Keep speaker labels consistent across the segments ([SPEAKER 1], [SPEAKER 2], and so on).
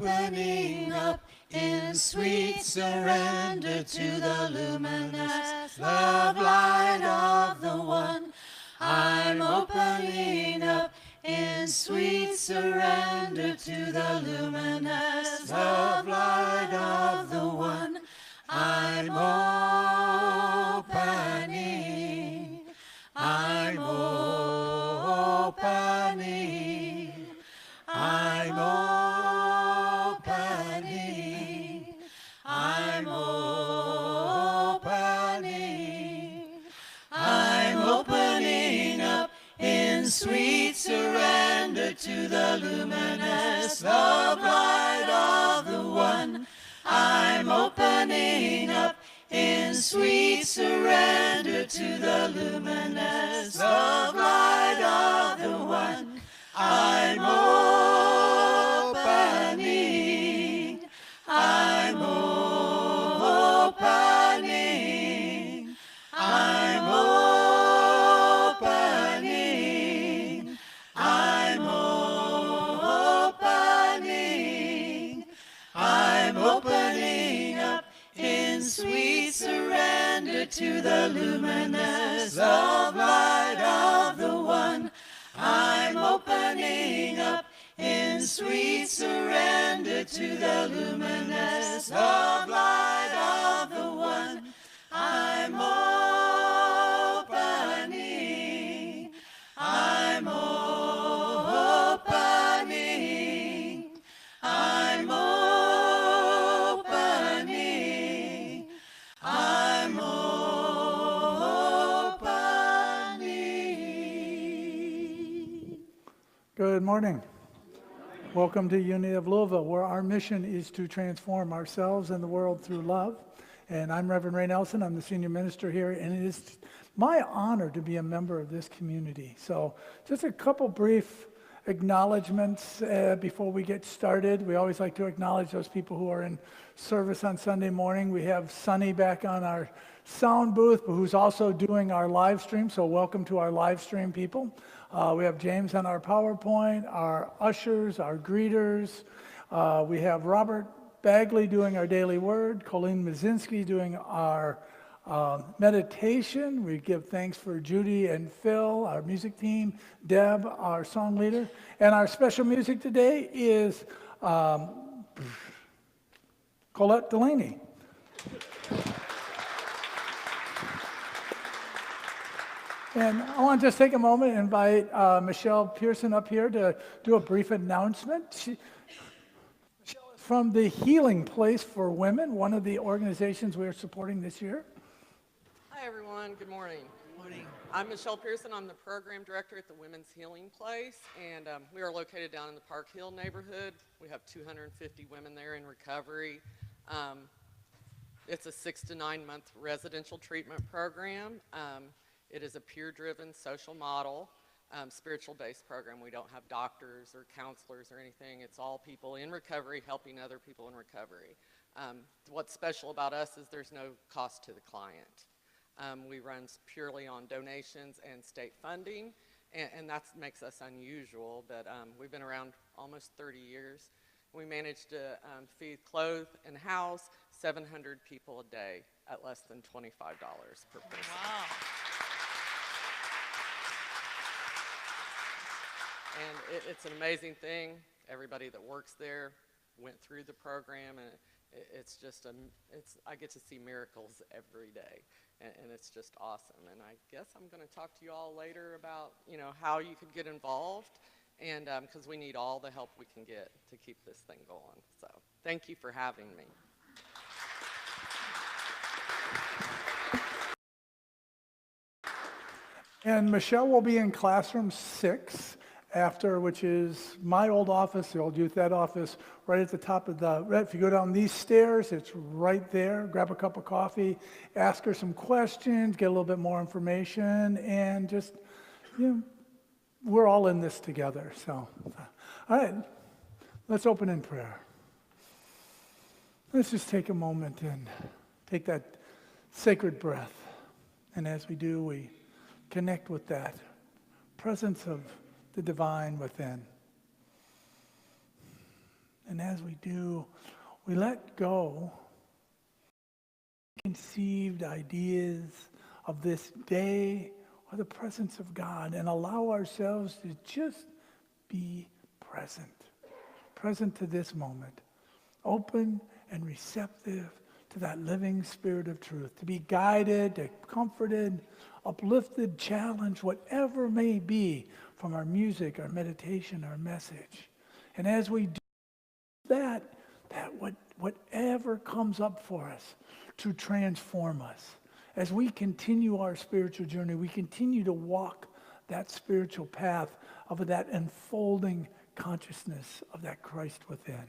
[SPEAKER 1] opening up in sweet surrender to the luminous love light of the one. I'm opening up in sweet surrender to the luminous love light of the one. I'm opening. I'm opening. I'm opening. I'm opening. I'm opening up in sweet surrender to the luminous love light of the one. I'm opening up in sweet surrender to the luminous love light of the one. I'm opening. I'm opening. I'm opening. I'm opening. I'm opening up in sweet surrender to the luminous love light of the one. I'm opening up in sweet surrender to the luminous love light of the one. I'm opening. I'm opening. I'm opening. I'm opening.
[SPEAKER 2] Good morning. Welcome to Unity of Louisville, where our mission is to transform ourselves and the world through love. And I'm Reverend Ray Nelson. I'm the senior minister here, and it is my honor to be a member of this community. So just a couple brief acknowledgments before we get started. We always like to acknowledge those people who are in service on Sunday morning. We have Sunny back on our sound booth, but who's also doing our live stream, so welcome to our live stream people. We have James on our PowerPoint, our ushers, our greeters. We have Robert Bagley doing our daily word, Colleen Mazinski doing our meditation. We give thanks for Judy and Phil, our music team, Deb, our song leader. And our special music today is Colette Delaney. And I want to just take a moment and invite Michelle Pearson up here to do a brief announcement. Michelle is from the Healing Place for Women, one of the organizations we are supporting this year.
[SPEAKER 3] Hi, everyone. Good morning. Morning. I'm Michelle Pearson. I'm the program director at the Women's Healing Place, and we are located down in the Park Hill neighborhood. We have 250 women there in recovery. It's a 6 to 9 month residential treatment program. It is a peer-driven social model, spiritual-based program. We don't have doctors or counselors or anything. It's all people in recovery helping other people in recovery. What's special about us is there's no cost to the client. We run purely on donations and state funding, and that makes us unusual, but we've been around almost 30 years. We manage to feed, clothe, and house 700 people a day at less than $25 per person.
[SPEAKER 1] Wow.
[SPEAKER 3] And it's an amazing thing. Everybody that works there went through the program, and it's just I get to see miracles every day, and it's just awesome. And I guess I'm going to talk to you all later about how you could get involved, and because we need all the help we can get to keep this thing going. So thank you for having me.
[SPEAKER 2] And Michelle will be in classroom 6 after, which is my old office, the old youth ed office, right at the top of if you go down these stairs, it's right there. Grab a cup of coffee, ask her some questions, get a little bit more information, and just, we're all in this together. So, all right, let's open in prayer. Let's just take a moment and take that sacred breath. And as we do, we connect with that presence of the divine within. And as we do, we let go conceived ideas of this day or the presence of God and allow ourselves to just be present to this moment, open and receptive to that living Spirit of truth, to be guided, comforted, uplifted, challenged, whatever may be from our music, our meditation, our message. And as we do that whatever comes up for us to transform us, as we continue our spiritual journey, we continue to walk that spiritual path of that unfolding consciousness of that Christ within.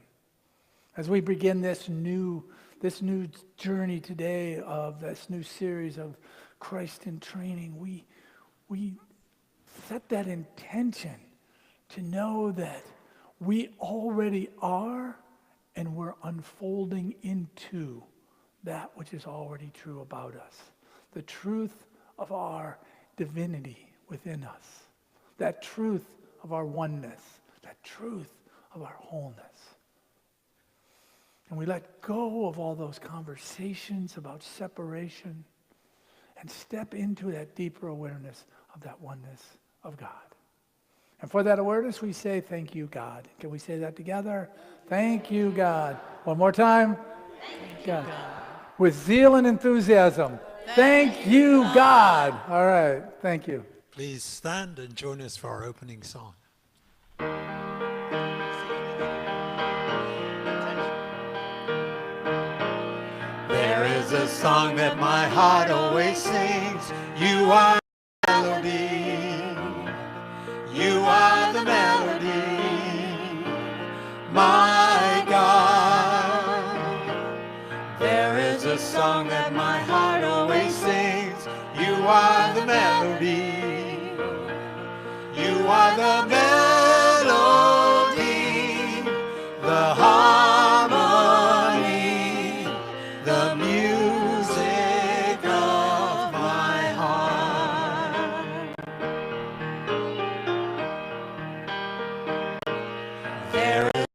[SPEAKER 2] As we begin this new journey today of this new series of Christ in training, we set that intention to know that we already are and we're unfolding into that which is already true about us. The truth of our divinity within us. That truth of our oneness. That truth of our wholeness. And we let go of all those conversations about separation and step into that deeper awareness of that oneness of God. And for that awareness, we say, thank you, God. Can we say that together? Thank you, God. One more time. Thank you, God. With zeal and enthusiasm. Thank you, God. All right. Thank you.
[SPEAKER 4] Please stand and join us for our opening song.
[SPEAKER 1] There is a song that my heart always sings. You are the melody. You are the melody, my God. There is a song that my heart always sings. You are the melody. You are the melody, the harmony, the music of my heart. There is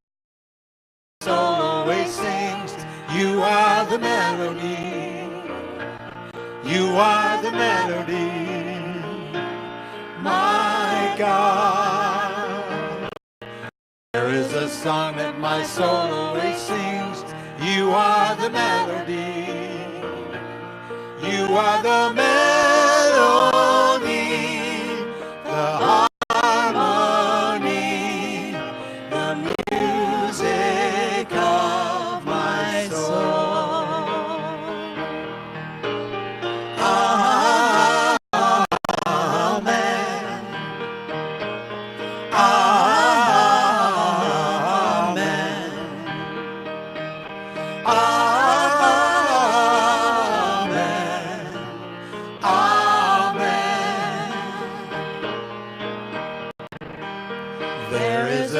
[SPEAKER 1] a soul always sings. You are the melody. You are the melody, my God. There is a song that my soul always sings. You are the melody. You are the melody, the harmony, the music of my soul.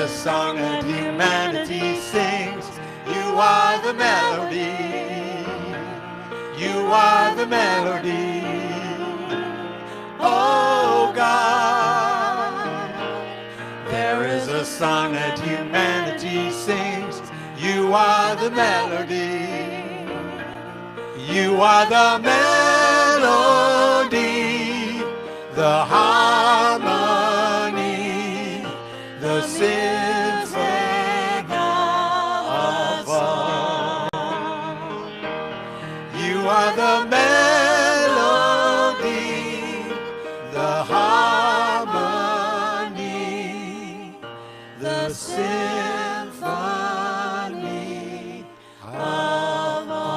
[SPEAKER 1] Song that humanity sings. You are the melody. You are the melody. Oh God. There is a song that humanity sings. You are the melody. You are the melody, the harmony, the symphony of all. You are the melody, the harmony, the symphony of all.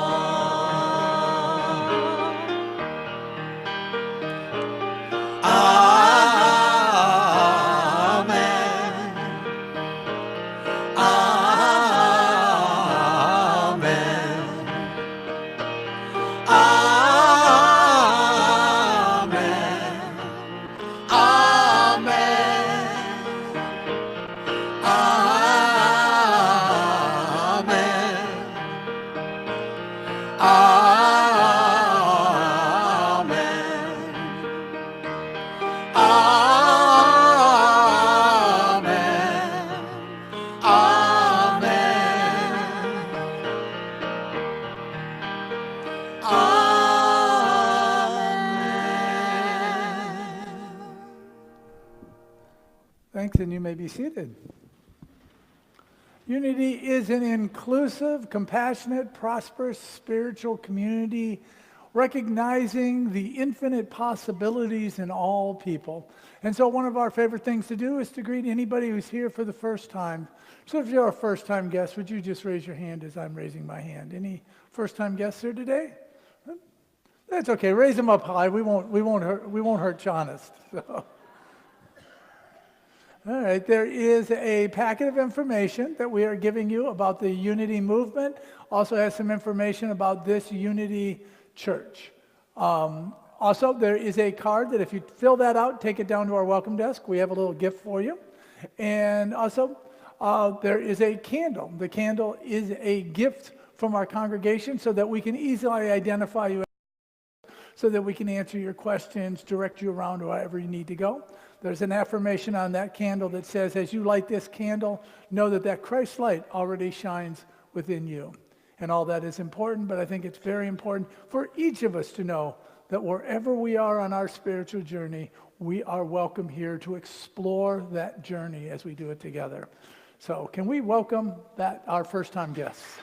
[SPEAKER 1] Amen.
[SPEAKER 2] Thanks, and you may be seated. Unity is an inclusive, compassionate, prosperous spiritual community, recognizing the infinite possibilities in all people. And so one of our favorite things to do is to greet anybody who's here for the first time. So if you're a first-time guest, would you just raise your hand as I'm raising my hand? Any first-time guests here today? That's okay. Raise them up high. We won't hurt you, honest. So. All right, there is a packet of information that we are giving you about the Unity movement. Also has some information about this Unity church. Also, there is a card that if you fill that out, take it down to our welcome desk. We have a little gift for you. And also, there is a candle. The candle is a gift from our congregation so that we can easily identify you, so that we can answer your questions, direct you around wherever you need to go. There's an affirmation on that candle that says, as you light this candle, know that that Christ light already shines within you. And all that is important, but I think it's very important for each of us to know that wherever we are on our spiritual journey, we are welcome here to explore that journey as we do it together. So can we welcome our first-time guests?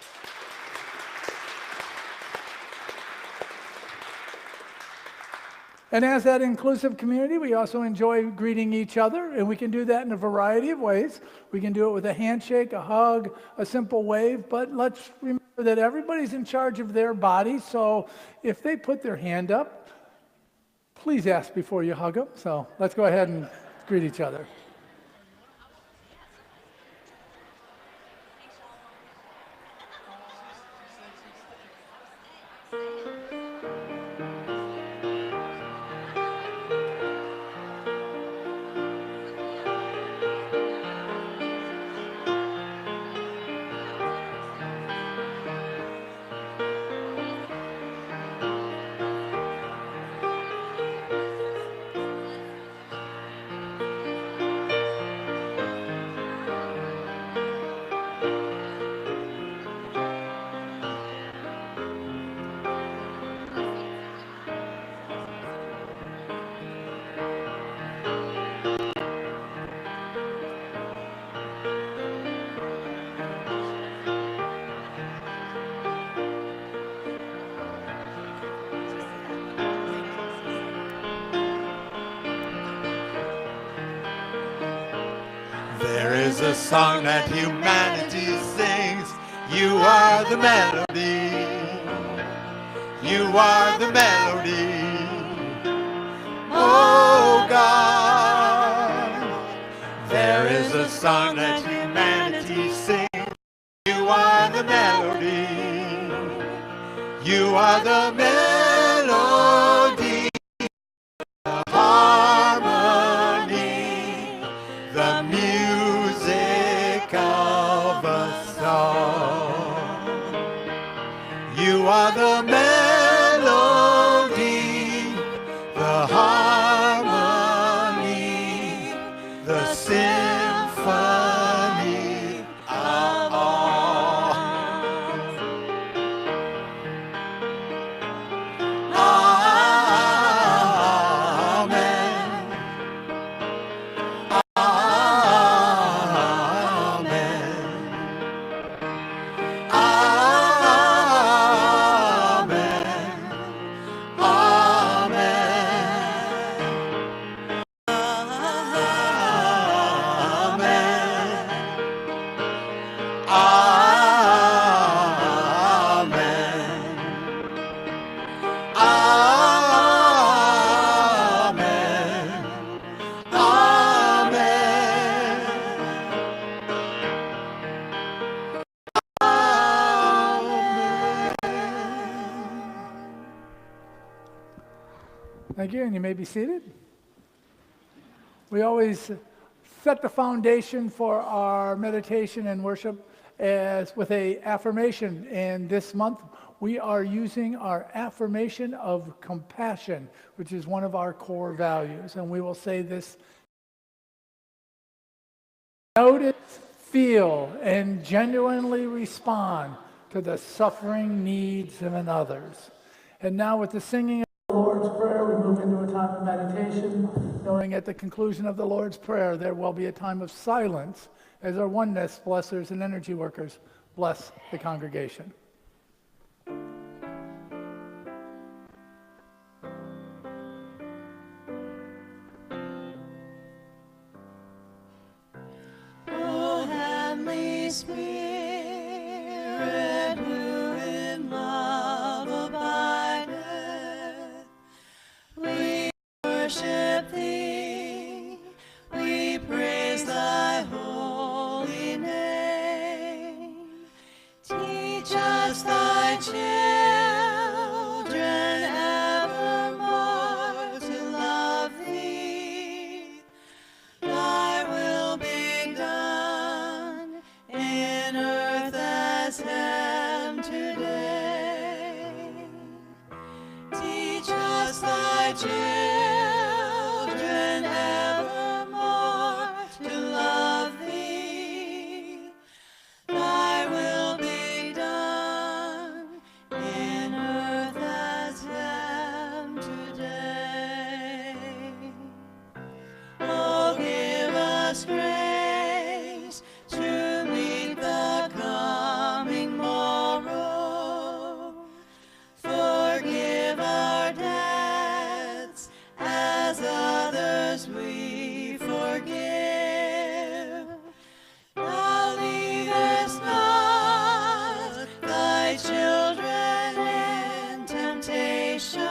[SPEAKER 2] And as that inclusive community, we also enjoy greeting each other, and we can do that in a variety of ways. We can do it with a handshake, a hug, a simple wave, but let's remember that everybody's in charge of their body, so if they put their hand up, please ask before you hug them. So let's go ahead and greet each other.
[SPEAKER 1] There is a song that humanity sings. You are the melody. You are the melody. Oh God. There is a song that humanity sings. You are the melody. You are the melody. The harmony. The music of a song. You are the melody, the harmony, the symphony of all. Amen.
[SPEAKER 2] Thank you, and you may be seated. We always set the foundation for our meditation and worship as with an affirmation, and this month we are using our affirmation of compassion, which is one of our core values, and we will say this: notice, feel, and genuinely respond to the suffering needs of others. And now with the singing of the Lord's Prayer, we move into a time of meditation. Knowing at the conclusion of the Lord's Prayer there will be a time of silence as our oneness blessers and energy workers bless the congregation.
[SPEAKER 5] O heavenly Spirit, who in love abideth, we worship thee, we praise thy holy name. Teach us thy children evermore to love thee. Thy will be done in earth as heaven today. Teach us thy children evermore to love thee. Thy will be done in earth as heaven today. Oh, give us grace to meet the coming morrow. Forgive our debts as others we forgive. Thou leavest not thy children in temptation,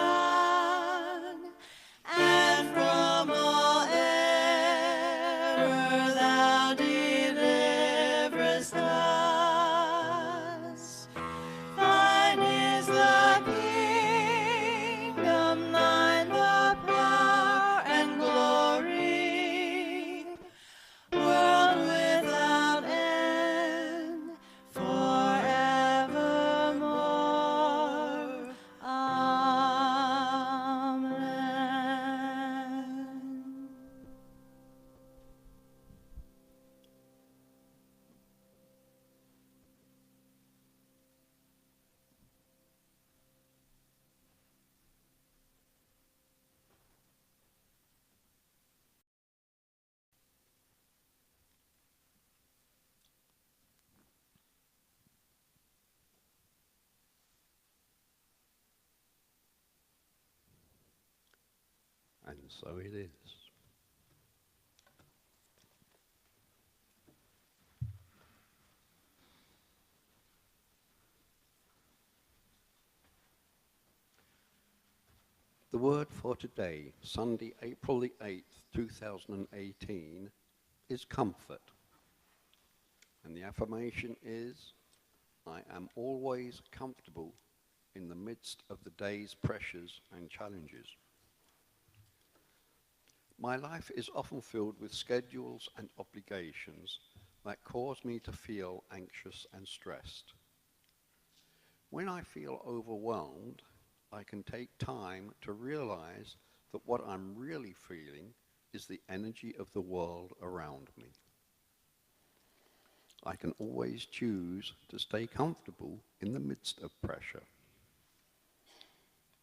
[SPEAKER 5] and from all error thou deliverest us. Thine is the kingdom, thine the power and glory, world without end, forevermore. Amen.
[SPEAKER 6] And so it is. The word for today, Sunday, April the 8th, 2018, is comfort. And the affirmation is, I am always comfortable in the midst of the day's pressures and challenges. My life is often filled with schedules and obligations that cause me to feel anxious and stressed. When I feel overwhelmed, I can take time to realize that what I'm really feeling is the energy of the world around me. I can always choose to stay comfortable in the midst of pressure.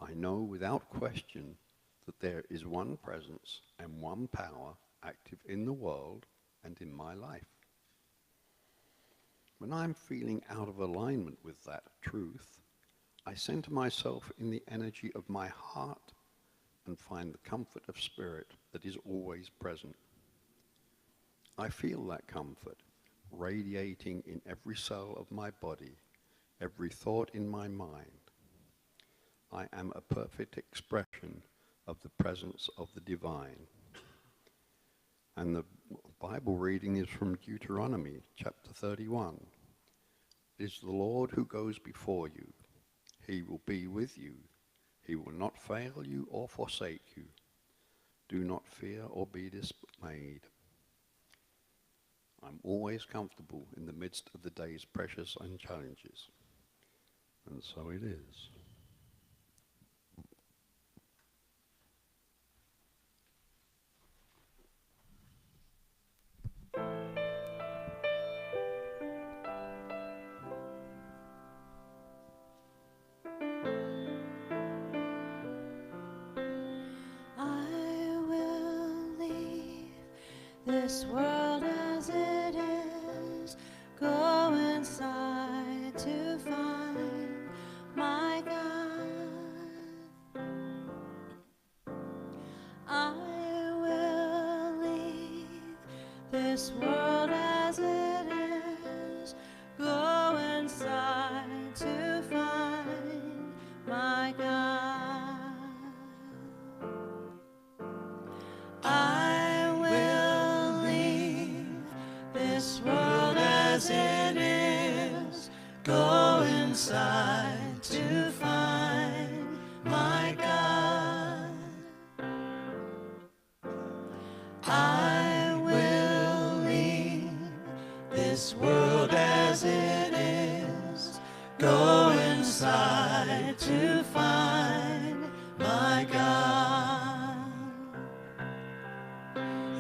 [SPEAKER 6] I know without question that there is one presence and one power active in the world and in my life. When I'm feeling out of alignment with that truth, I center myself in the energy of my heart and find the comfort of spirit that is always present. I feel that comfort radiating in every cell of my body, every thought in my mind. I am a perfect expression of the presence of the divine. And the Bible reading is from Deuteronomy chapter 31. It is the Lord who goes before you. He will be with you. He will not fail you or forsake you. Do not fear or be dismayed. I'm always comfortable in the midst of the day's pressures and challenges. And so it is.
[SPEAKER 5] I will this world as it is, go inside to find my God. I will leave this world as it is, go inside to find my God. I will leave this world as it is, go inside to find my God. I will leave this world as it is, go inside to find my God.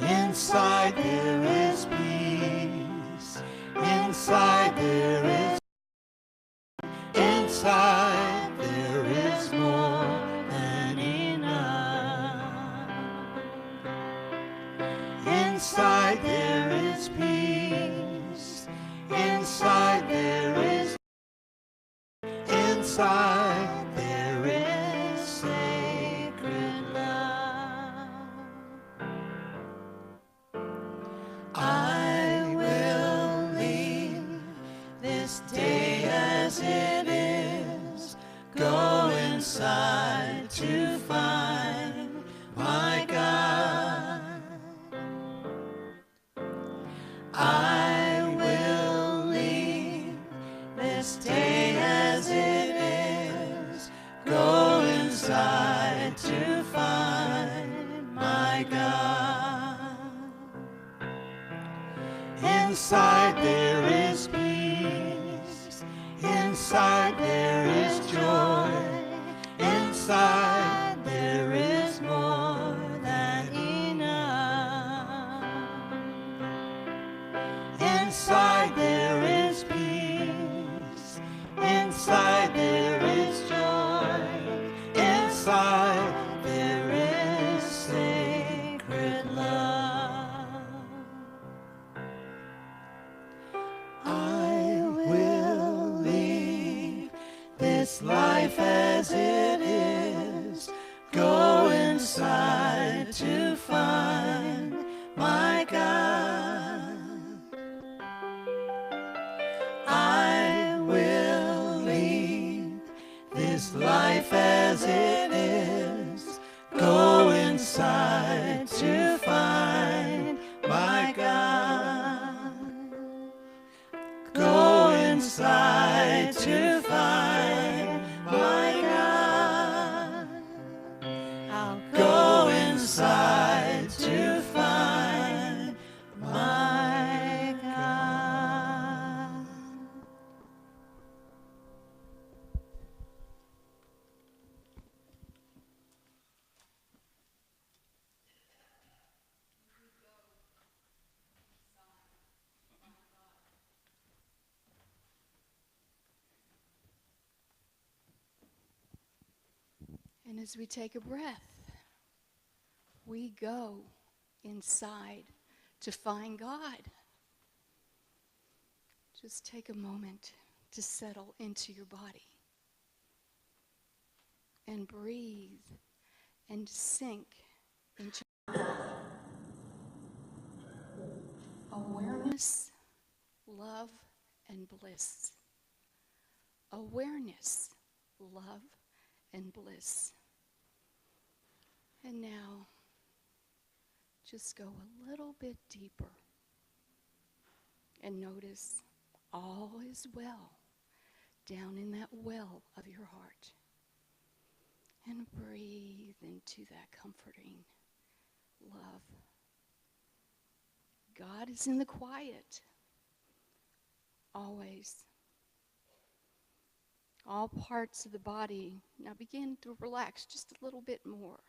[SPEAKER 1] Inside there is peace. Inside there is. Inside there is more than enough. Inside there is peace. Inside there is. Inside there is sacred love. I will leave this day as it is, go inside to find my God. I will leave this day as it is, go inside to find my God. Inside there is peace. Inside there is joy. Inside there is more than enough. Inside there is peace. Inside there is joy. Inside there is sacred love. I will leave this life as it is, go inside to find my God. I will leave this life as it is, go inside to find my God. Go inside to find my God. I'll go inside to find my God.
[SPEAKER 7] And as we take a breath, we go inside to find God. Just take a moment to settle into your body and breathe and sink into awareness, love, and bliss. Awareness, love, and bliss. And now, just go a little bit deeper and notice all is well down in that well of your heart. And breathe into that comforting love. God is in the quiet, always. All parts of the body now begin to relax just a little bit more.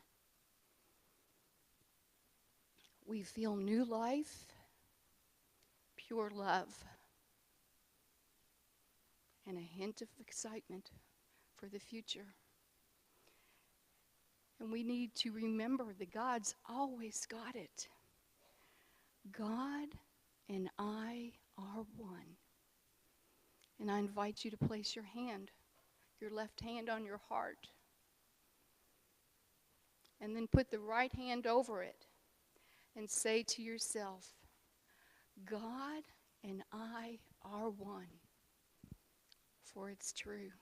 [SPEAKER 7] We feel new life, pure love, and a hint of excitement for the future. And we need to remember that God's always got it. God and I are one. And I invite you to place your left hand on your heart. And then put the right hand over it and say to yourself, God and I are one, for it's true.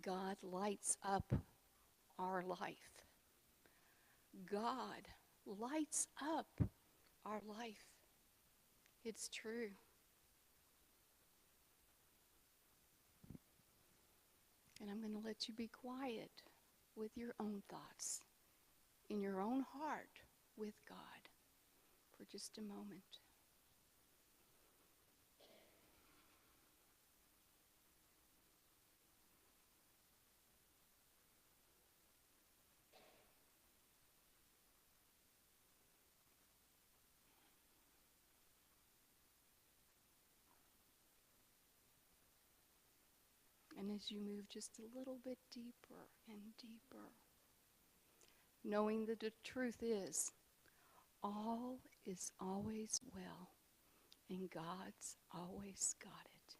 [SPEAKER 7] God lights up our life. God lights up our life. It's true. And I'm going to let you be quiet with your own thoughts, in your own heart with God, for just a moment. And as you move just a little bit deeper and deeper, knowing that the truth is, all is always well, and God's always got it.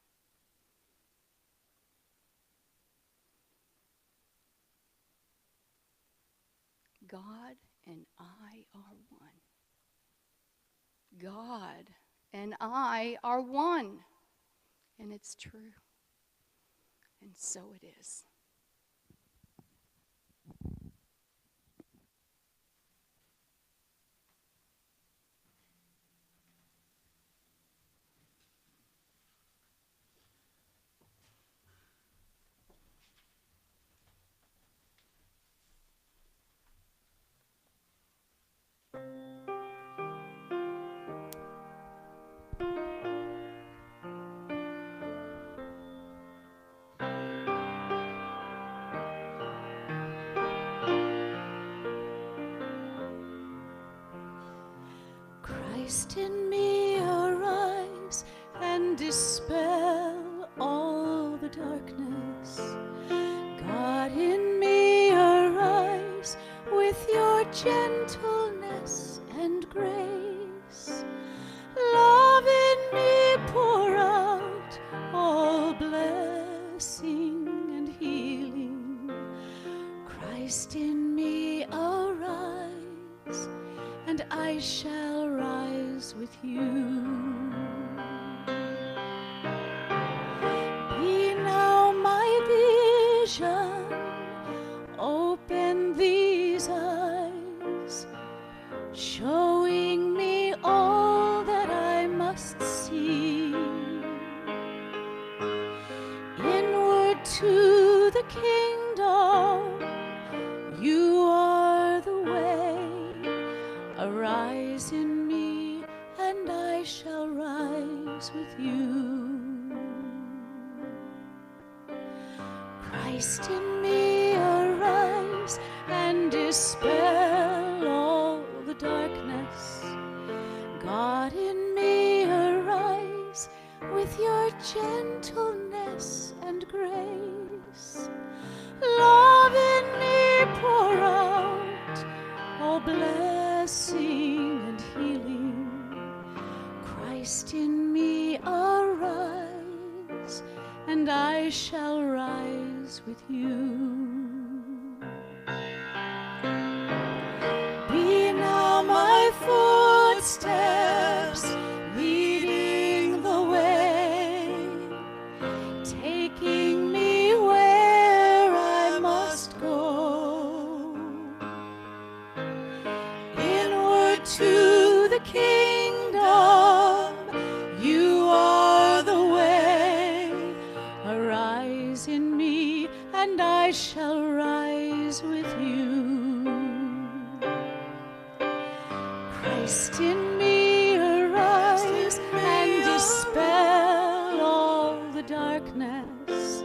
[SPEAKER 7] God and I are one. God and I are one. And it's true. And so it is.
[SPEAKER 5] Christ in me arise and dispel all the darkness. God in me arise with your gentleness and grace. Love in me pour out all blessing and healing. Christ in me arise, and I shall rise with you. Be now my vision, open these eyes, showing me all that I must see. Inward to the kingdom, you are the way. Arise in me, and I shall rise with you. Christ in me arise and dispel all the darkness. God in me arise with your gentleness and grace. Love in me pour out all blessing and healing. Christ in me arise, and I shall rise with you. Be now my footsteps, leading the way, taking me where I must go. Inward to the kingdom, you are the way. Arise in me, and I shall rise with you. Christ in me arise and dispel all the darkness.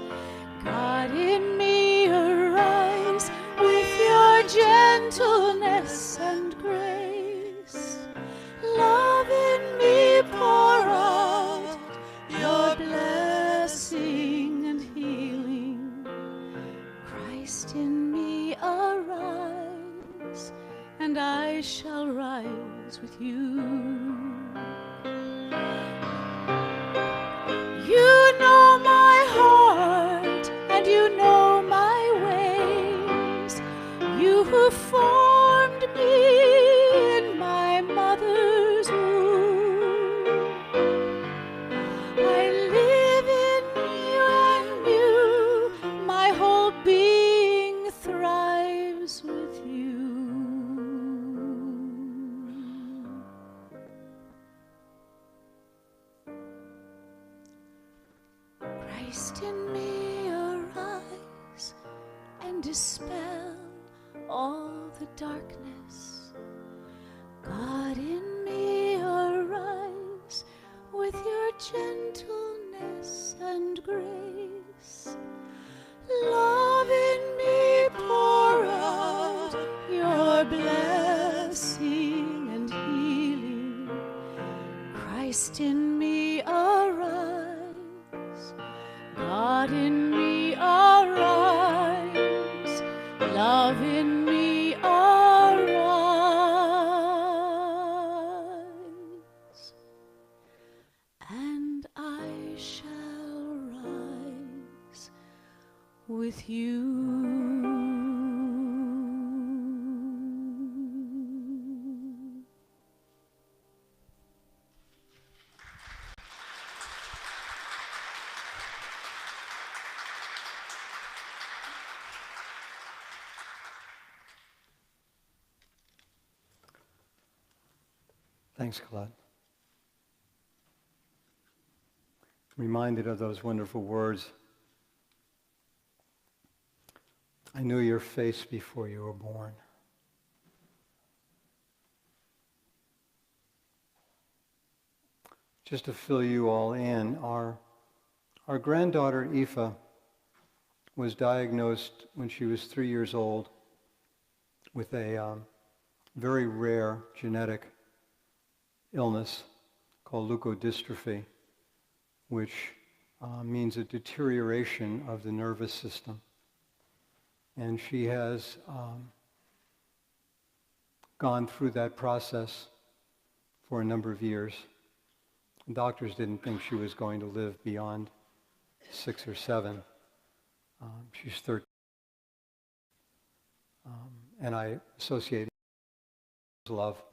[SPEAKER 5] God in me arise with your gentleness and grace. Love in me pour out your blessing and healing. Christ in me arise, I shall rise with you. You know my heart and you know my ways. You who formed me in my mother's womb. I live in you and you. My whole being thrives with you. Christ in me, arise and dispel all the darkness. God in me, arise with your gentleness and grace. Love in me, pour out your blessing and healing. Christ in me, arise. God in me, arise. Love in me, arise. And I shall rise with you.
[SPEAKER 8] Thanks, Colette. Reminded of those wonderful words. I knew your face before you were born. Just to fill you all in, our granddaughter Aoife was diagnosed when she was 3 years old with a very rare genetic illness called leukodystrophy, which means a deterioration of the nervous system. And she has gone through that process for a number of years. Doctors didn't think she was going to live beyond 6 or 7. She's 13. And I associate love.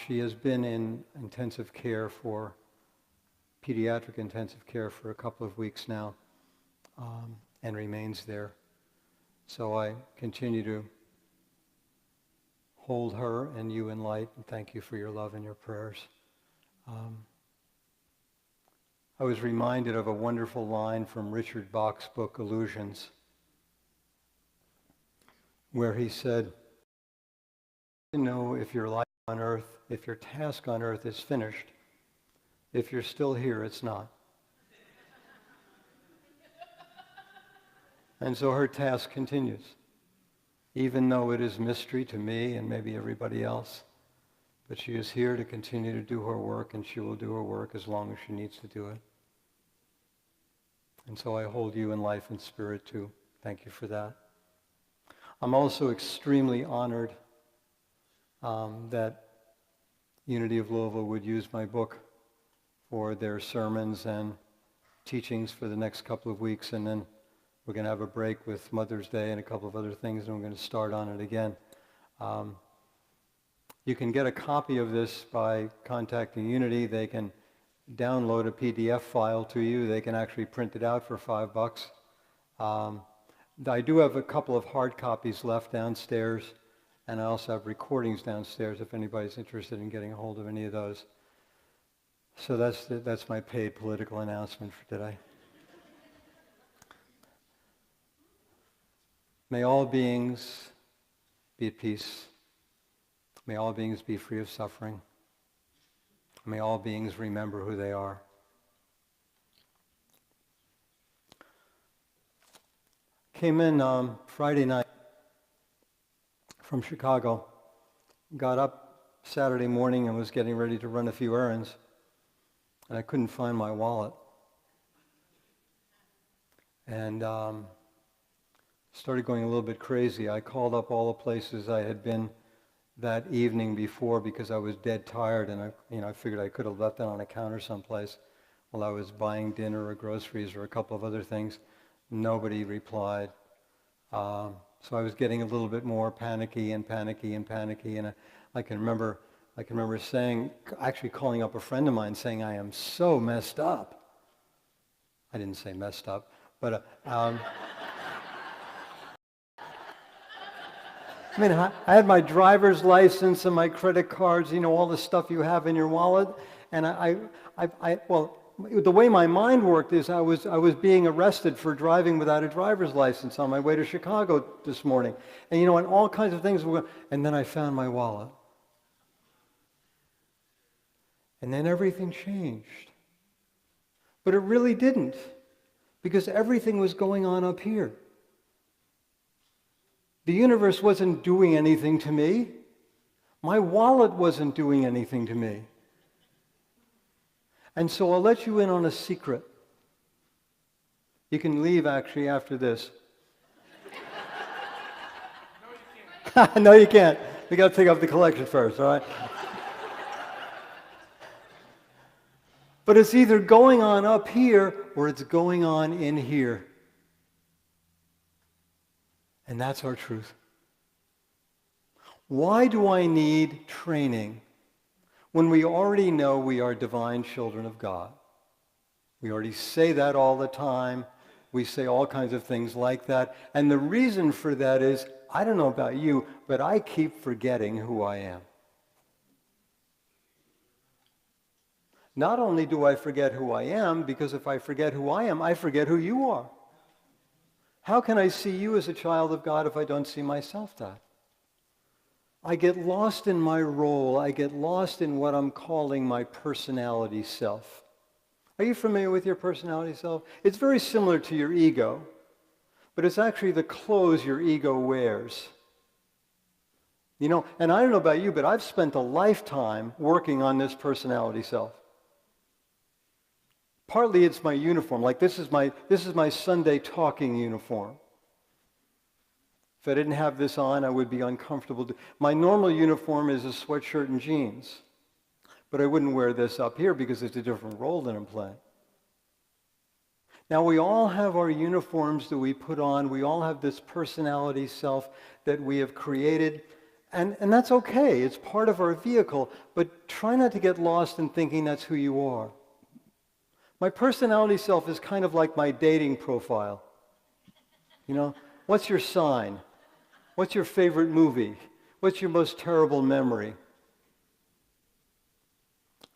[SPEAKER 8] She has been in intensive care pediatric intensive care for a couple of weeks now, and remains there. So I continue to hold her and you in light, and thank you for your love and your prayers. I was reminded of a wonderful line from Richard Bach's book, Illusions, where he said, "You know if your life on earth, if your task on earth is finished, if you're still here, it's not." And so her task continues, even though it is mystery to me and maybe everybody else. But she is here to continue to do her work, and she will do her work as long as she needs to do it. And so I hold you in life and spirit too. Thank you for that. I'm also extremely honored that Unity of Louisville would use my book for their sermons and teachings for the next couple of weeks, and then we're going to have a break with Mother's Day and a couple of other things, and we're going to start on it again. You can get a copy of this by contacting Unity. They can download a PDF file to you. They can actually print it out for $5. I do have a couple of hard copies left downstairs, and I also have recordings downstairs if anybody's interested in getting a hold of any of those. So that's my paid political announcement for today. May all beings be at peace. May all beings be free of suffering. May all beings remember who they are. Came in Friday night from Chicago. Got up Saturday morning and was getting ready to run a few errands. And I couldn't find my wallet. And started going a little bit crazy. I called up all the places I had been that evening before because I was dead tired, and I figured I could have left that on a counter someplace while I was buying dinner or groceries or a couple of other things. Nobody replied. So I was getting a little bit more panicky, and I can remember saying, actually calling up a friend of mine saying, I am so messed up. I didn't say messed up, but I mean, I had my driver's license and my credit cards, all the stuff you have in your wallet, and well, the way my mind worked is I was being arrested for driving without a driver's license on my way to Chicago this morning. And and all kinds of things were going, and then I found my wallet. And then everything changed. But it really didn't, because everything was going on up here. The universe wasn't doing anything to me. My wallet wasn't doing anything to me. And so I'll let you in on a secret. You can leave, actually, after this. No, you can't. We got to take up the collection first, all right? But it's either going on up here or it's going on in here. And that's our truth. Why do I need training when we already know we are divine children of God? We already say that all the time. We say all kinds of things like that. And the reason for that is, I don't know about you, but I keep forgetting who I am. Not only do I forget who I am, because if I forget who I am, I forget who you are. How can I see you as a child of God if I don't see myself that? I get lost in my role. I get lost in what I'm calling my personality self. Are you familiar with your personality self? It's very similar to your ego, but it's actually the clothes your ego wears. And I don't know about you, but I've spent a lifetime working on this personality self. Partly it's my uniform, like this is my Sunday talking uniform. If I didn't have this on, I would be uncomfortable. My normal uniform is a sweatshirt and jeans, but I wouldn't wear this up here because it's a different role that I'm playing. Now, we all have our uniforms that we put on. We all have this personality self that we have created, and that's okay. It's part of our vehicle, but try not to get lost in thinking that's who you are. My personality self is kind of like my dating profile. What's your sign? What's your favorite movie? What's your most terrible memory?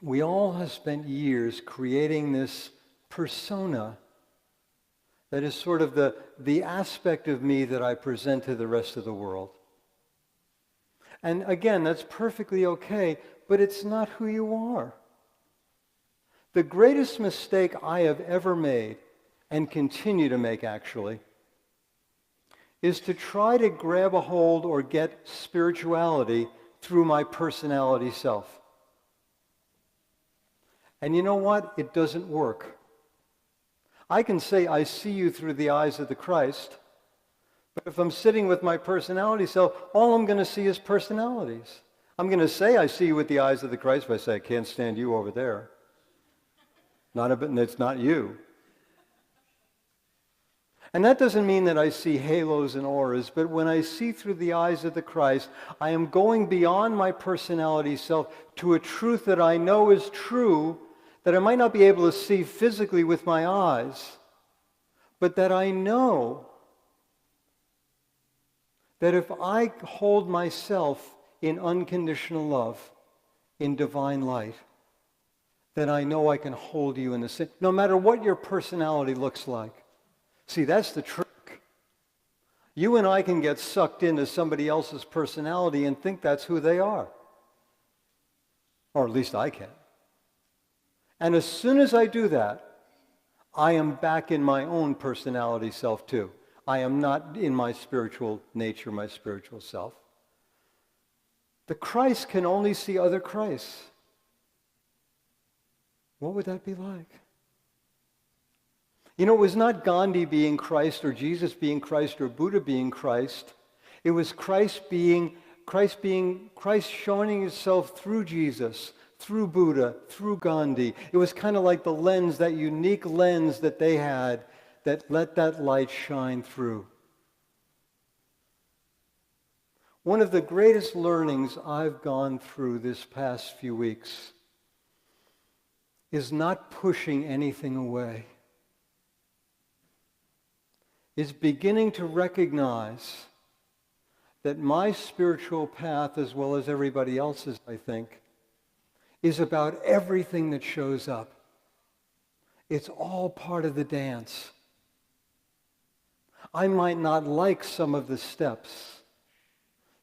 [SPEAKER 8] We all have spent years creating this persona that is sort of the aspect of me that I present to the rest of the world. And again, that's perfectly okay, but it's not who you are. The greatest mistake I have ever made, and continue to make actually, is to try to grab a hold or get spirituality through my personality self. And you know what? It doesn't work. I can say I see you through the eyes of the Christ, but if I'm sitting with my personality self, all I'm going to see is personalities. I'm going to say I see you with the eyes of the Christ, but I say I can't stand you over there. It's not you. And that doesn't mean that I see halos and auras, but when I see through the eyes of the Christ, I am going beyond my personality self to a truth that I know is true, that I might not be able to see physically with my eyes, but that I know that if I hold myself in unconditional love, in divine light, then I know I can hold you in the same, no matter what your personality looks like. See, that's the trick. You and I can get sucked into somebody else's personality and think that's who they are. Or at least I can. And as soon as I do that, I am back in my own personality self too. I am not in my spiritual nature, my spiritual self. The Christ can only see other Christs. What would that be like? You know, it was not Gandhi being Christ or Jesus being Christ or Buddha being Christ. It was Christ showing himself through Jesus, through Buddha, through Gandhi. It was kind of like the lens, that unique lens that they had that let that light shine through. One of the greatest learnings I've gone through this past few weeks is not pushing anything away. Is beginning to recognize that my spiritual path, as well as everybody else's, I think, is about everything that shows up. It's all part of the dance. I might not like some of the steps.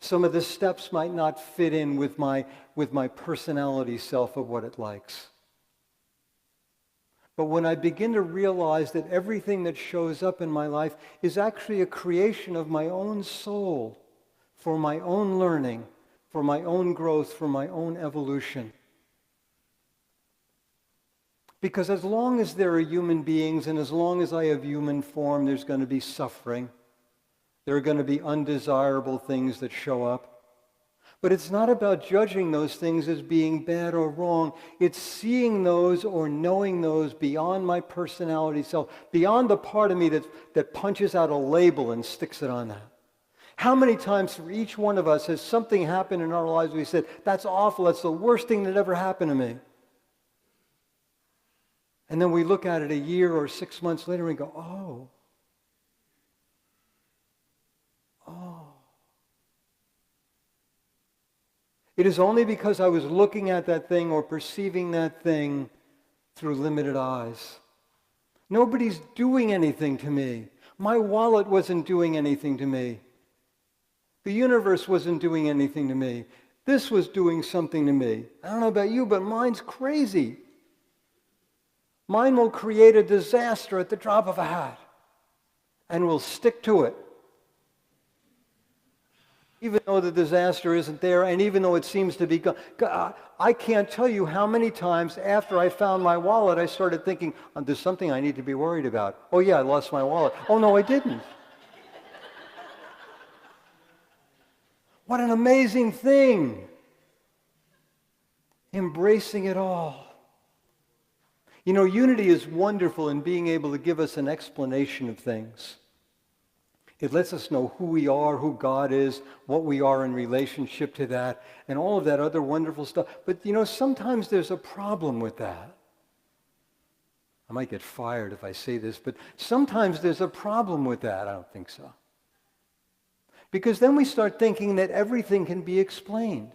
[SPEAKER 8] Some of the steps might not fit in with my personality self of what it likes. But when I begin to realize that everything that shows up in my life is actually a creation of my own soul, for my own learning, for my own growth, for my own evolution. Because as long as there are human beings and as long as I have human form, there's going to be suffering. There are going to be undesirable things that show up. But it's not about judging those things as being bad or wrong. It's seeing those or knowing those beyond my personality self, beyond the part of me that punches out a label and sticks it on that. How many times for each one of us has something happened in our lives we said, that's awful, that's the worst thing that ever happened to me. And then we look at it a year or 6 months later and go, oh. It is only because I was looking at that thing or perceiving that thing through limited eyes. Nobody's doing anything to me. My wallet wasn't doing anything to me. The universe wasn't doing anything to me. This was doing something to me. I don't know about you, but mine's crazy. Mine will create a disaster at the drop of a hat and will stick to it. Even though the disaster isn't there, and even though it seems to be gone. I can't tell you how many times after I found my wallet, I started thinking, there's something I need to be worried about. Oh yeah, I lost my wallet. Oh no, I didn't. What an amazing thing. Embracing it all. You know, unity is wonderful in being able to give us an explanation of things. It lets us know who we are, who God is, what we are in relationship to that, and all of that other wonderful stuff. But, you know, sometimes there's a problem with that. I might get fired if I say this, but sometimes there's a problem with that. I don't think so. Because then we start thinking that everything can be explained,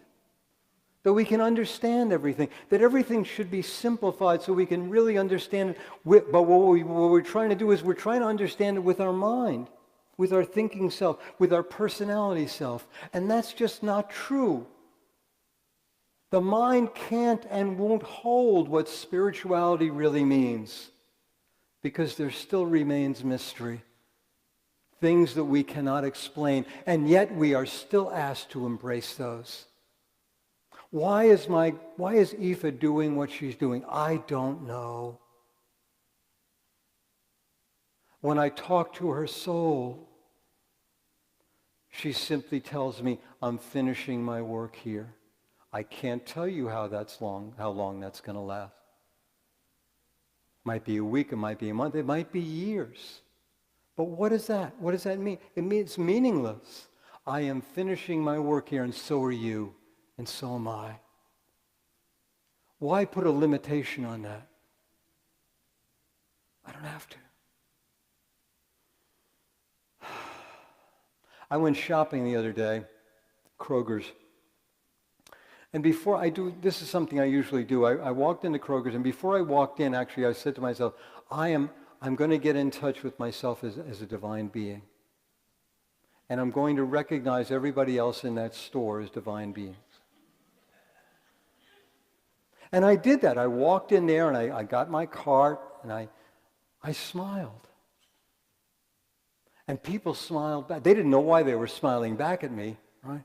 [SPEAKER 8] that we can understand everything, that everything should be simplified so we can really understand it. But what we're trying to do is we're trying to understand it with our mind, with our thinking self, with our personality self. And that's just not true. The mind can't and won't hold what spirituality really means, because there still remains mystery, things that we cannot explain, and yet we are still asked to embrace those. Why is Aoife doing what she's doing? I don't know. When I talk to her soul, she simply tells me, I'm finishing my work here. I can't tell you how long that's going to last. It might be a week, it might be a month, it might be years. But what is that? What does that mean? It means it's meaningless. I am finishing my work here, and so are you, and so am I. Why put a limitation on that? I don't have to. I went shopping the other day, Kroger's. And before I do, this is something I usually do. I walked into Kroger's, and before I walked in, actually, I said to myself, I'm going to get in touch with myself as a divine being. And I'm going to recognize everybody else in that store as divine beings. And I did that. I walked in there, and I got my cart, and I smiled. And people smiled back. They didn't know why they were smiling back at me, right?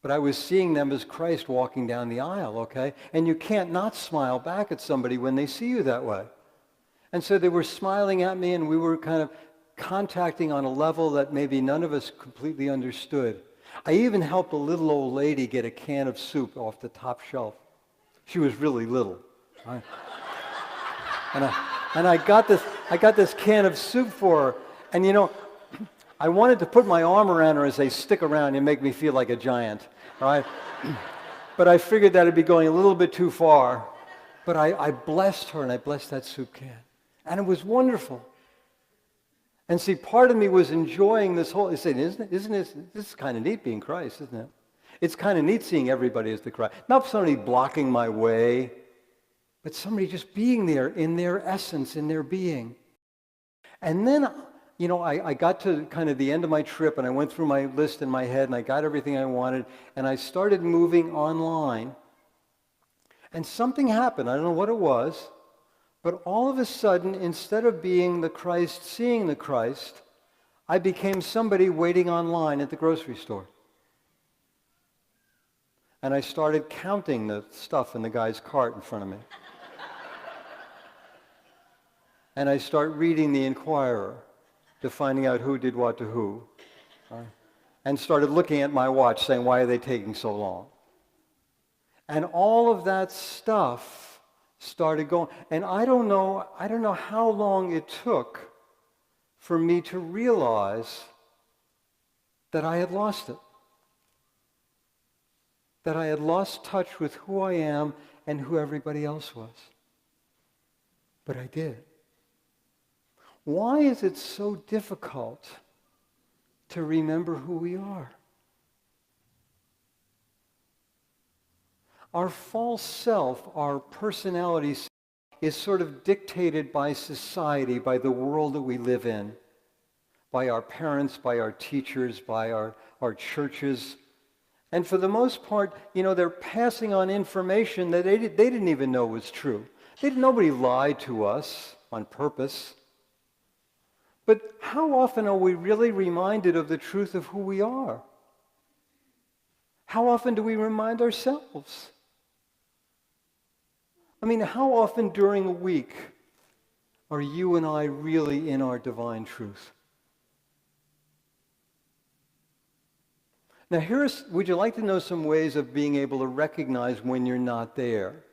[SPEAKER 8] But I was seeing them as Christ walking down the aisle, okay? And you can't not smile back at somebody when they see you that way. And so they were smiling at me, and we were kind of contacting on a level that maybe none of us completely understood. I even helped a little old lady get a can of soup off the top shelf. She was really little. Right? And I got this can of soup for her. And you know, I wanted to put my arm around her and say, stick around and make me feel like a giant. Right? But I figured that would be going a little bit too far. But I blessed her, and I blessed that soup can. And it was wonderful. And see, part of me was enjoying this whole, saying, isn't this is kind of neat being Christ, isn't it? It's kind of neat seeing everybody as the Christ. Not somebody blocking my way, but somebody just being there in their essence, in their being. And then, you know, I got to kind of the end of my trip, and I went through my list in my head, and I got everything I wanted, and I started moving online. And something happened. I don't know what it was. But all of a sudden, instead of being the Christ, seeing the Christ, I became somebody waiting online at the grocery store. And I started counting the stuff in the guy's cart in front of me. And I start reading the Inquirer to finding out who did what to who. And started looking at my watch saying, why are they taking so long? And all of that stuff started going. And I don't know how long it took for me to realize that I had lost it. That I had lost touch with who I am and who everybody else was. But I did. Why is it so difficult to remember who we are? Our false self, our personality is sort of dictated by society, by the world that we live in, by our parents, by our teachers, by our churches. And for the most part, you know, they're passing on information that they didn't even know was true. Nobody lied to us on purpose. But how often are we really reminded of the truth of who we are? How often do we remind ourselves? I mean, how often during a week are you and I really in our divine truth? Now, would you like to know some ways of being able to recognize when you're not there?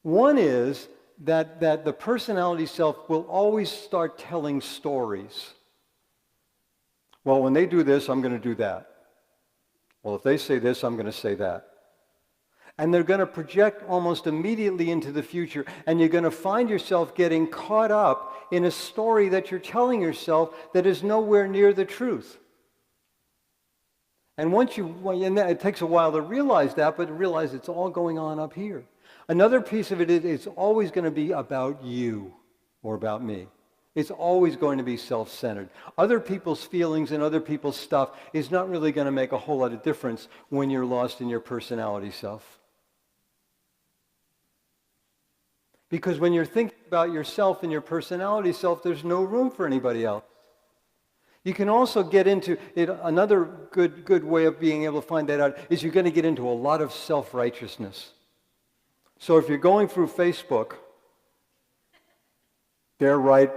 [SPEAKER 8] One is that the personality self will always start telling stories. Well, when they do this, I'm going to do that. Well, if they say this, I'm going to say that. And they're going to project almost immediately into the future, and you're going to find yourself getting caught up in a story that you're telling yourself that is nowhere near the truth. And it takes a while to realize that, but realize it's all going on up here. Another piece of it is it's always going to be about you or about me. It's always going to be self-centered. Other people's feelings and other people's stuff is not really going to make a whole lot of difference when you're lost in your personality self. Because when you're thinking about yourself and your personality self, there's no room for anybody else. You can also get into it. Another good way of being able to find that out is you're going to get into a lot of self-righteousness. So if you're going through Facebook, they're right,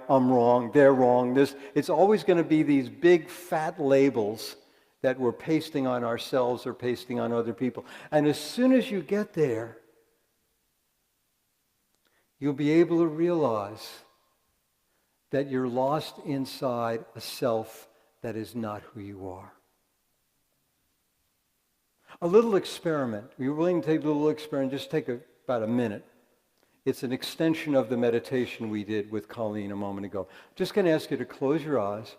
[SPEAKER 8] I'm wrong, they're wrong. It's always going to be these big fat labels that we're pasting on ourselves or pasting on other people. And as soon as you get there, you'll be able to realize that you're lost inside a self that is not who you are. A little experiment. You're willing to take a little experiment, just take about a minute. It's an extension of the meditation we did with Colleen a moment ago. Just going to ask you to close your eyes,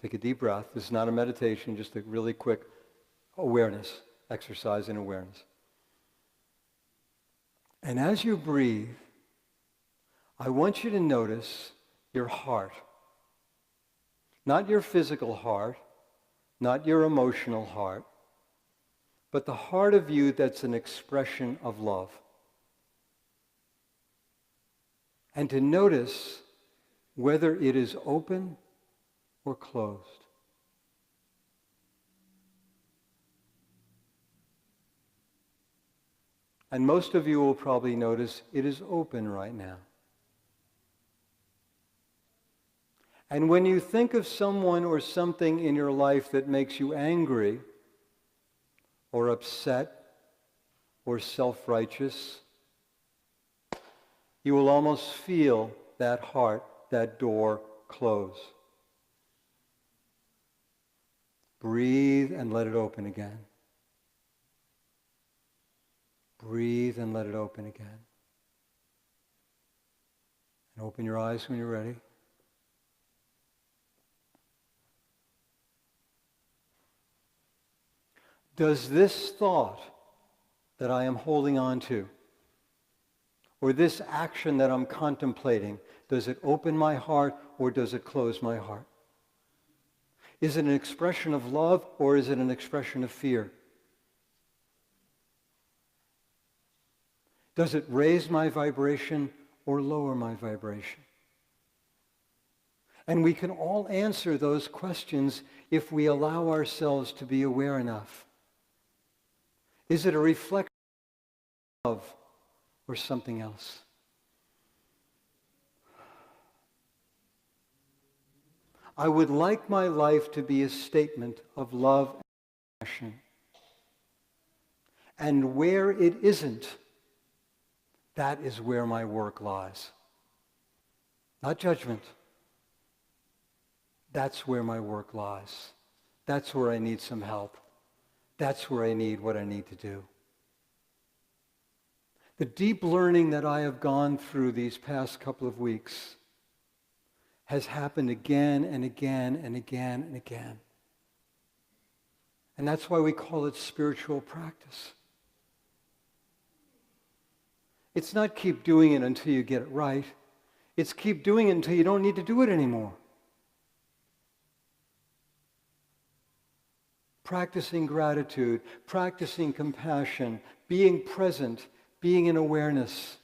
[SPEAKER 8] take a deep breath. This is not a meditation, just a really quick awareness, exercise in awareness. And as you breathe, I want you to notice your heart. Not your physical heart, not your emotional heart, but the heart of you that's an expression of love. And to notice whether it is open or closed. And most of you will probably notice it is open right now. And when you think of someone or something in your life that makes you angry or upset or self-righteous, you will almost feel that heart, that door close. Breathe and let it open again. Breathe and let it open again. And open your eyes when you're ready. Does this thought that I am holding on to, or this action that I'm contemplating, does it open my heart or does it close my heart? Is it an expression of love or is it an expression of fear? Does it raise my vibration or lower my vibration? And we can all answer those questions if we allow ourselves to be aware enough. Is it a reflection of love or something else? I would like my life to be a statement of love and passion. And where it isn't, that is where my work lies. Not judgment. That's where my work lies. That's where I need some help. That's where I need what I need to do. The deep learning that I have gone through these past couple of weeks has happened again and again and again and again. And that's why we call it spiritual practice. It's not keep doing it until you get it right. It's keep doing it until you don't need to do it anymore. Practicing gratitude, practicing compassion, being present, being in awareness.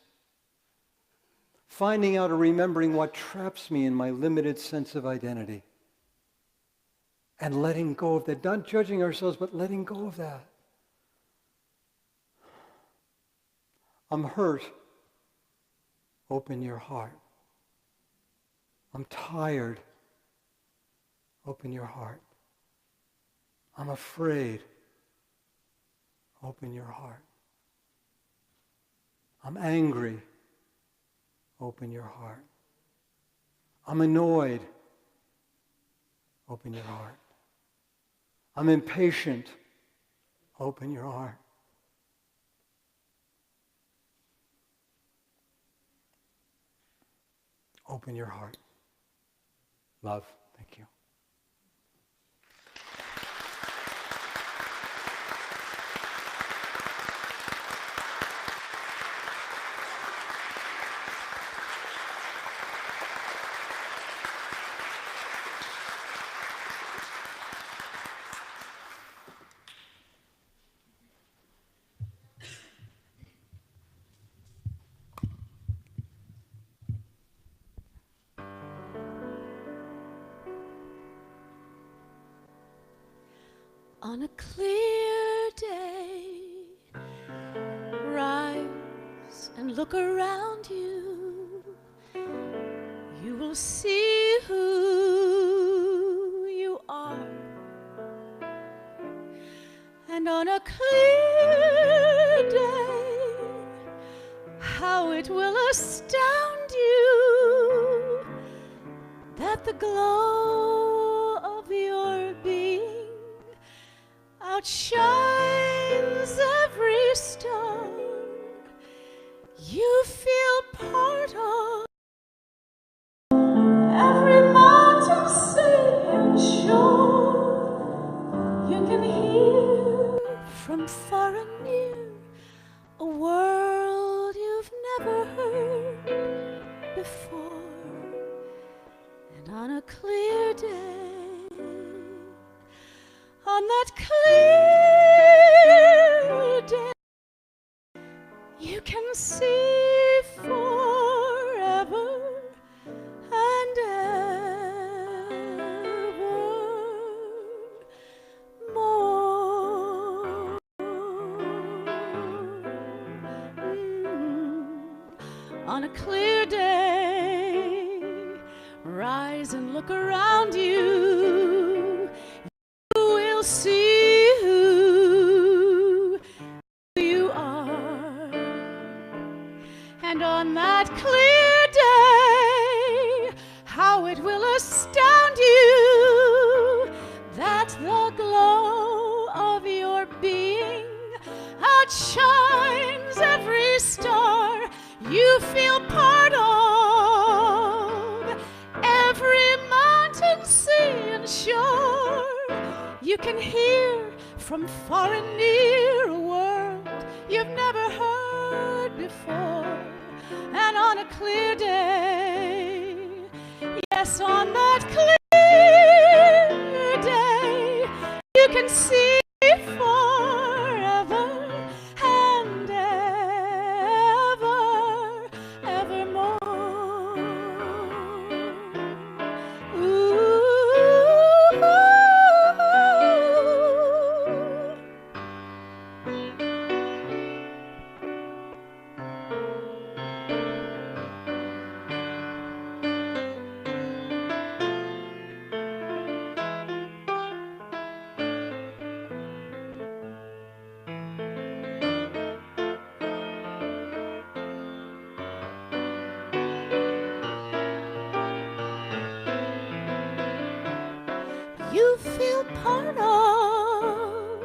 [SPEAKER 8] Finding out or remembering what traps me in my limited sense of identity. And letting go of that. Not judging ourselves, but letting go of that. I'm hurt. Open your heart. I'm tired. Open your heart. I'm afraid. Open your heart. I'm angry. Open your heart. I'm annoyed. Open your heart. I'm impatient. Open your heart. Open your heart. Love. Thank you.
[SPEAKER 5] On a clear day, rise and look around you. You will see who you are. And on a clear day, how it will astound you that the glow of your being outshines every star. You feel part of every mountain, sea, and shore. You can hear from far and near a world you've never heard before. And on a clear day, on that clear day, you can see forever and ever more. on a clear day, rise and look around you. You will see who you are. And on that clear day, how it will astound you that the glow of your being outshines every star you feel part of, every mountain, sea, and shore. You can hear from far and near a world you've never heard before. And on a clear day, yes, on that clear day, you can see forever and ever, evermore. Ooh. You feel part of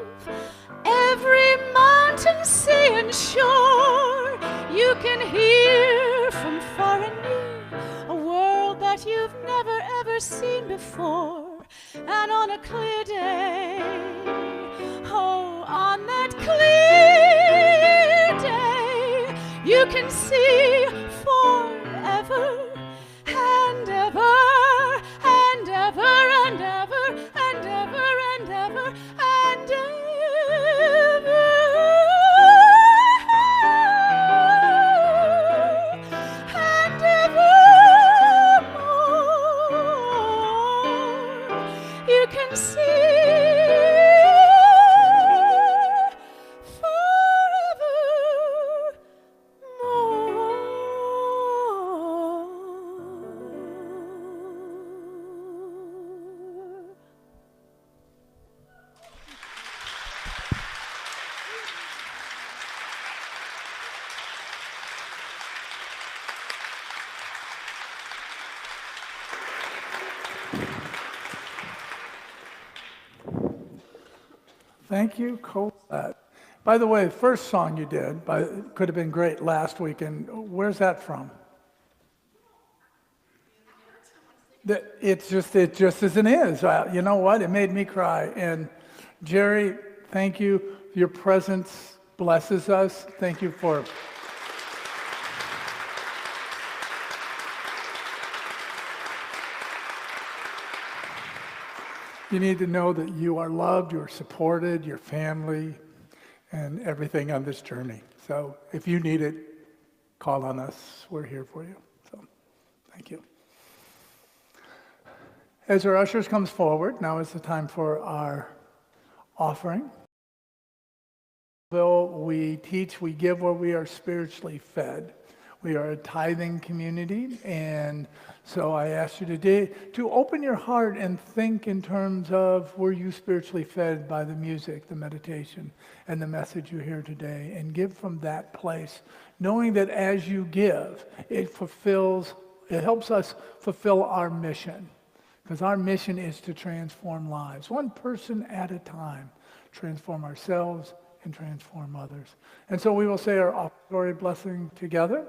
[SPEAKER 5] every mountain, sea, and shore. You can hear from far and near a world that you've never ever seen before. And on a clear day, oh, on that clear day, you can see forever and ever and ever and ever and ever and ever and ever and evermore. You can see
[SPEAKER 2] Thank you, Colette. By the way, the first song you did could have been great last week, and where's that from? It's just as it is. You know what? It made me cry. And Gerry, thank you. Your presence blesses us. Thank you for... You need to know that you are loved, you are supported, your family, and everything on this journey. So if you need it, call on us. We're here for you. So thank you. As our ushers comes forward, now is the time for our offering. Though we teach, we give where we are spiritually fed. We are a tithing community, and so I ask you today to open your heart and think in terms of, were you spiritually fed by the music, the meditation, and the message you hear today, and give from that place, knowing that as you give, it helps us fulfill our mission, because our mission is to transform lives, one person at a time, transform ourselves and transform others. And so we will say our offertory blessing together.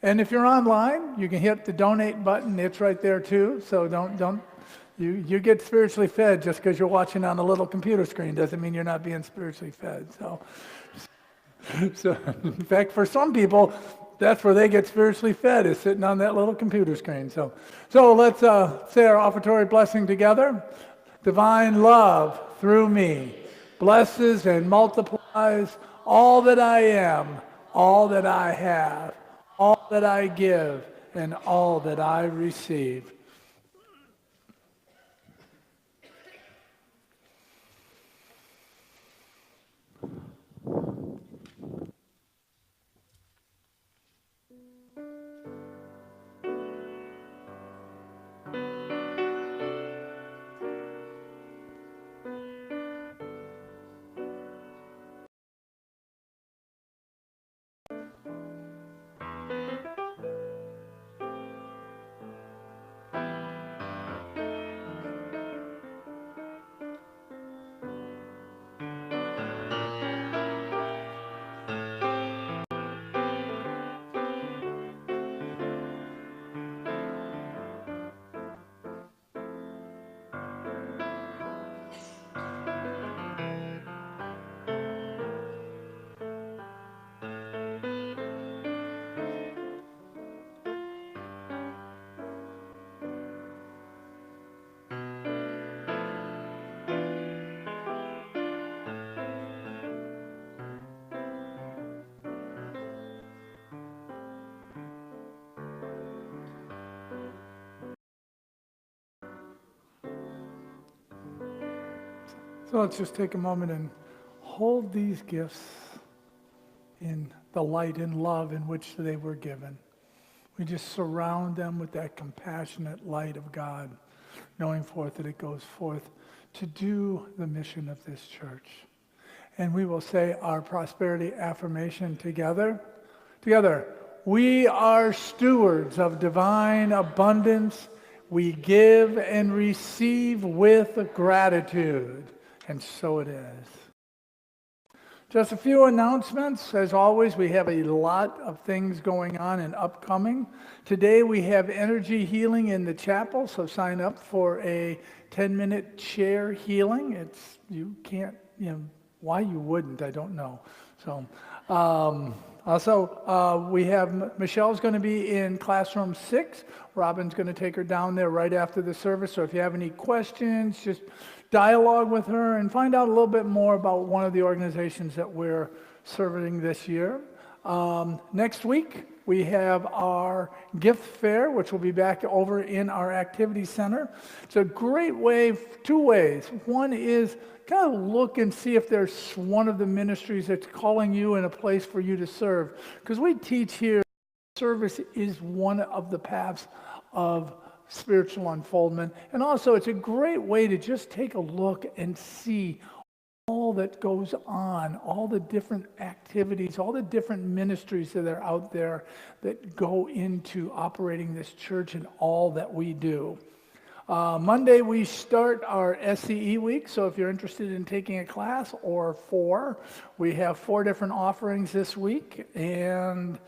[SPEAKER 2] And if you're online, you can hit the donate button. It's right there too. So you get spiritually fed just because you're watching on a little computer screen. Doesn't mean you're not being spiritually fed. So in fact, for some people, that's where they get spiritually fed, is sitting on that little computer screen. So let's say our offertory blessing together. Divine love through me blesses and multiplies all that I am, all that I have, all that I give, and all that I receive. So let's just take a moment and hold these gifts in the light and love in which they were given. We just surround them with that compassionate light of God, knowing forth that it goes forth to do the mission of this church. And we will say our prosperity affirmation together. Together, we are stewards of divine abundance. We give and receive with gratitude. And so it is. Just a few announcements. As always, we have a lot of things going on and upcoming. Today we have energy healing in the chapel, so sign up for a 10-minute chair healing. You can't, why you wouldn't, I don't know. So, also, we have, Michelle's going to be in classroom 6. Robin's going to take her down there right after the service. So if you have any questions, just dialogue with her and find out a little bit more about one of the organizations that we're serving this year. Next week, we have our gift fair, which will be back over in our activity center. It's a great way, 2 ways. One is kind of look and see if there's one of the ministries that's calling you in a place for you to serve. Because we teach here, service is one of the paths of spiritual unfoldment. And also, it's a great way to just take a look and see all that goes on, all the different activities, all the different ministries that are out there that go into operating this church and all that we do. Monday, we start our SCE week, so if you're interested in taking a class or 4, we have 4 different offerings this week, and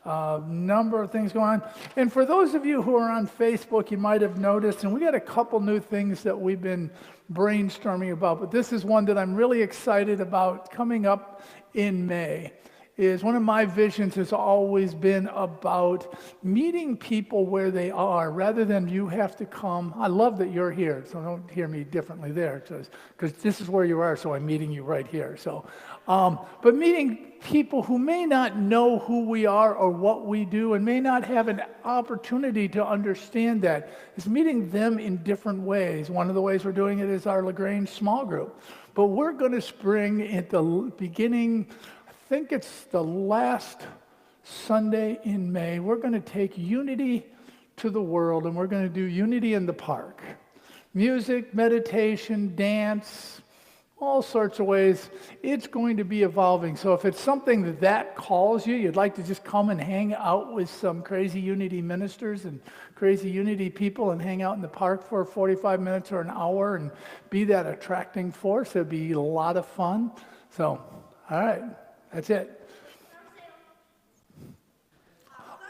[SPEAKER 2] a number of things going on. And for those of you who are on Facebook, you might have noticed, and we got a couple new things that we've been brainstorming about, but this is one that I'm really excited about coming up in May. Is one of my visions has always been about meeting people where they are rather than you have to come. I love that you're here, so don't hear me differently there, because this is where you are, so I'm meeting you right here. So, but meeting people who may not know who we are or what we do and may not have an opportunity to understand that is meeting them in different ways. One of the ways we're doing it is our LaGrange small group. But we're going to spring at the beginning, I think it's the last Sunday in May, we're going to take unity to the world, and we're going to do unity in the park. Music, meditation, dance, all sorts of ways. It's going to be evolving. So if it's something that calls you, you'd like to just come and hang out with some crazy unity ministers and crazy unity people and hang out in the park for 45 minutes or an hour and be that attracting force, it'd be a lot of fun. So, all right, that's it.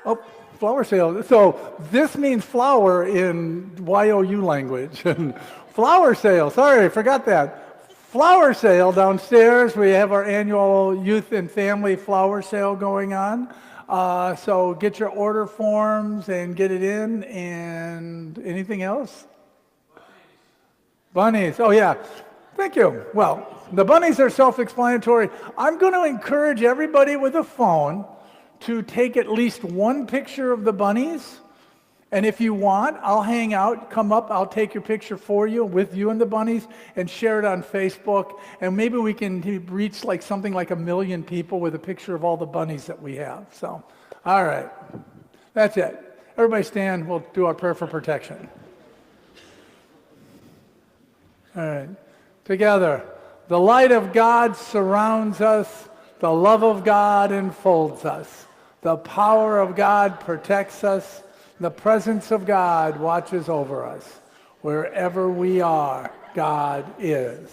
[SPEAKER 2] Oh, flower sale. So this means flower in YOU language. Flower sale. Sorry, I forgot that. Flower sale downstairs. We have our annual youth and family flower sale going on. So get your order forms and get it in. And anything else? Bunnies. Oh, yeah. Thank you. Well, the bunnies are self-explanatory. I'm going to encourage everybody with a phone to take at least one picture of the bunnies. And if you want, I'll hang out, come up, I'll take your picture for you, with you and the bunnies, and share it on Facebook. And maybe we can reach like something like 1 million people with a picture of all the bunnies that we have. So, all right. That's it. Everybody stand. We'll do our prayer for protection. All right. Together. The light of God surrounds us. The love of God enfolds us. The power of God protects us. The presence of God watches over us. Wherever we are, God is.